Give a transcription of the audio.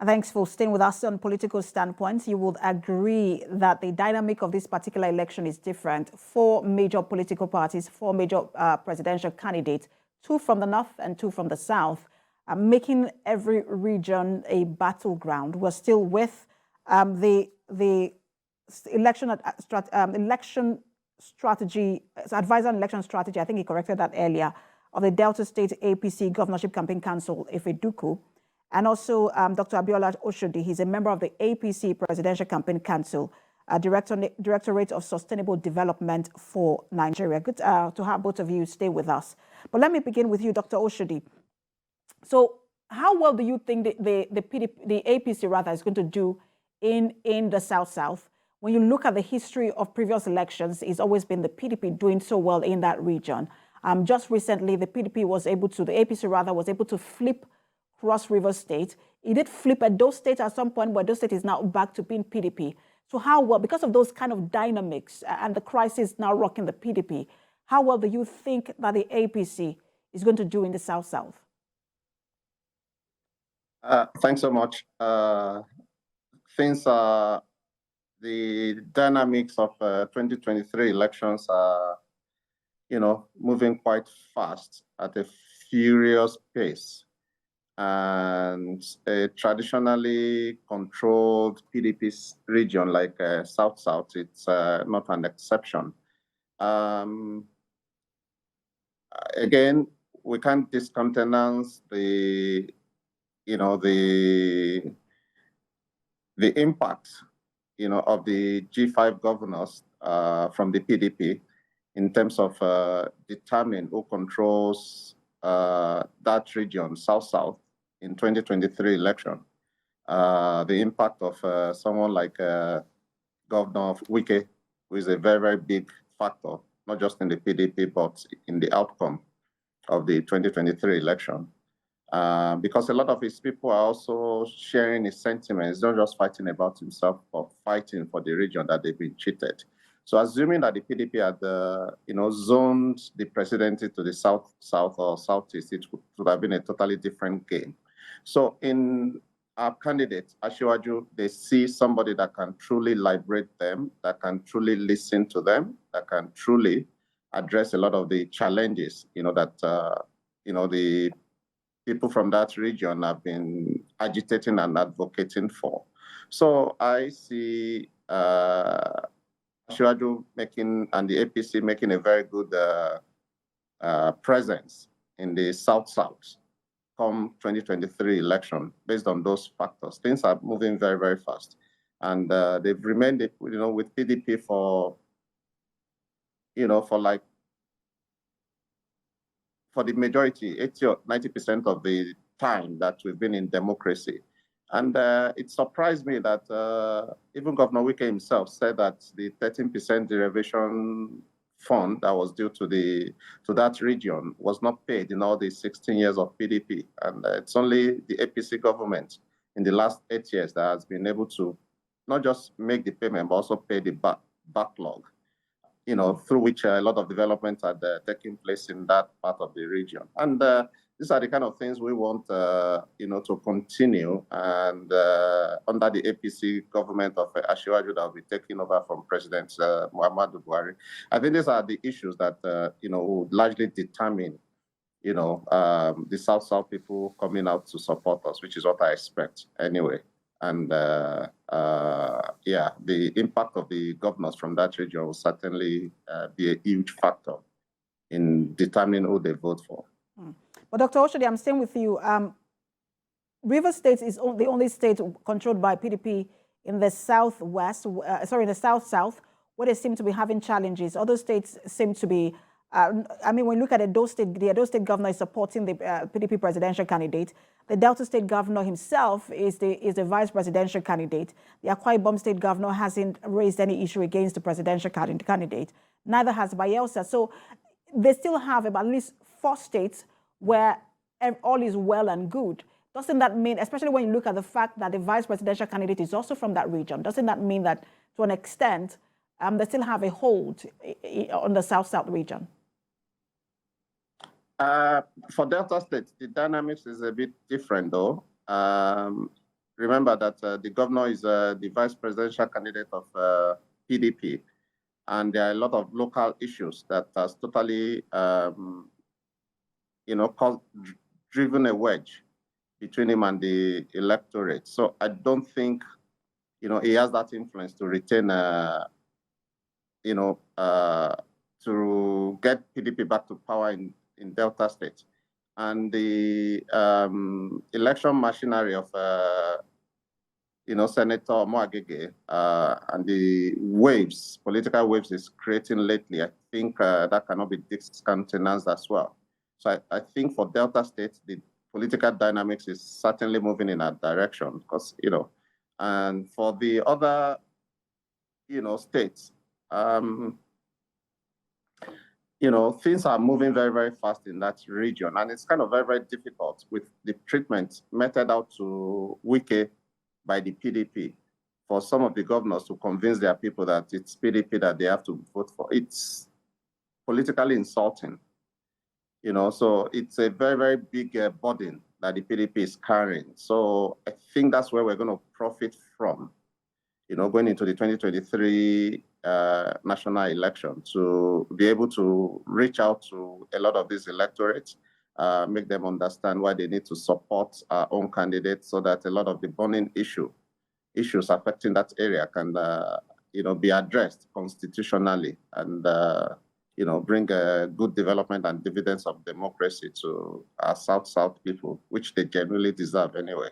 Thanks for staying with us on political standpoints. You would agree that the dynamic of this particular election is different. 4 major political parties, 4 major presidential candidates, 2 from the north and 2 from the south, making every region a battleground. We're still with the election strategy, advisor on election strategy, I think he corrected that earlier, of the Delta State APC Governorship Campaign Council, Ifeduku. And also Dr. Abiola Oshodi, he's a member of the APC Presidential Campaign Council, Directorate of Sustainable Development for Nigeria. Good to have both of you stay with us. But let me begin with you, Dr. Oshodi. So how well do you think the APC rather is going to do in the South-South? When you look at the history of previous elections, it's always been the PDP doing so well in that region. Just recently, the APC rather was able to flip Cross River State. It did flip at those states at some point, but those state is now back to being PDP. So how well, because of those kind of dynamics and the crisis now rocking the PDP, how well do you think that the APC is going to do in the South-South? Thanks so much. Since the dynamics of 2023 elections are, moving quite fast at a furious pace, and a traditionally controlled PDP region like South-South, it's not an exception. Again, we can't discountenance the impact, of the G5 governors from the PDP in terms of determining who controls that region, South-South, in 2023 election. The impact of someone like Governor Wike, who is a very, very big factor, not just in the PDP, but in the outcome of the 2023 election. Because a lot of his people are also sharing his sentiments, not just fighting about himself, but fighting for the region that they've been cheated. So assuming that the PDP had, zoned the presidency to the South or Southeast, it would have been a totally different game. So in our candidate, Asiwaju, they see somebody that can truly liberate them, that can truly listen to them, that can truly address a lot of the challenges, that, the people from that region have been agitating and advocating for. So I see Asiwaju and the APC making a very good presence in the South-South come 2023 election based on those factors. Things are moving very, very fast. And they've remained, with PDP for the majority, 80 or 90% of the time that we've been in democracy. And it surprised me that even Governor Wike himself said that the 13% derivation fund that was due to that region was not paid in all the 16 years of PDP. And it's only the APC government in the last 8 years that has been able to not just make the payment, but also pay the backlog, through which a lot of developments are taking place in that part of the region. And these are the kind of things we want, to continue. And under the APC government of Asiwaju that will be taking over from President Muhammadu Buhari, I think these are the issues that, would largely determine, the South-South people coming out to support us, which is what I expect anyway. And the impact of the governors from that region will certainly be a huge factor in determining who they vote for. But Dr. Oshodi, I'm staying with you. Rivers State is the only state controlled by PDP in the South-West, in the South-South, where they seem to be having challenges. Other states seem to be, when you look at the Edo State governor is supporting the PDP presidential candidate. The Delta State governor himself is the vice presidential candidate. The Akwa Ibom State governor hasn't raised any issue against the presidential candidate. Neither has Bayelsa. So they still have about at least 4 states where all is well and good. Doesn't that mean, especially when you look at the fact that the vice presidential candidate is also from that region, doesn't that mean that to an extent they still have a hold on the South-South region? For Delta State, the dynamics is a bit different, though. remember that the governor is the vice presidential candidate of PDP, and there are a lot of local issues that has totally, driven a wedge between him and the electorate. So I don't think, he has that influence to retain, to get PDP back to power in Delta State. And the election machinery of, Senator Moagege and the political waves is creating lately, I think that cannot be discountenanced as well. So I think for Delta State, the political dynamics is certainly moving in that direction because, and for the other, states, things are moving very, very fast in that region. And it's kind of very, very difficult with the treatment meted out to Wike by the PDP for some of the governors to convince their people that it's PDP that they have to vote for. It's politically insulting, so it's a very, very big burden that the PDP is carrying. So I think that's where we're going to profit from, going into the 2023 national election, to be able to reach out to a lot of these electorates, make them understand why they need to support our own candidates so that a lot of the burning issues affecting that area can, be addressed constitutionally and, bring a good development and dividends of democracy to our South-South people, which they genuinely deserve anyway.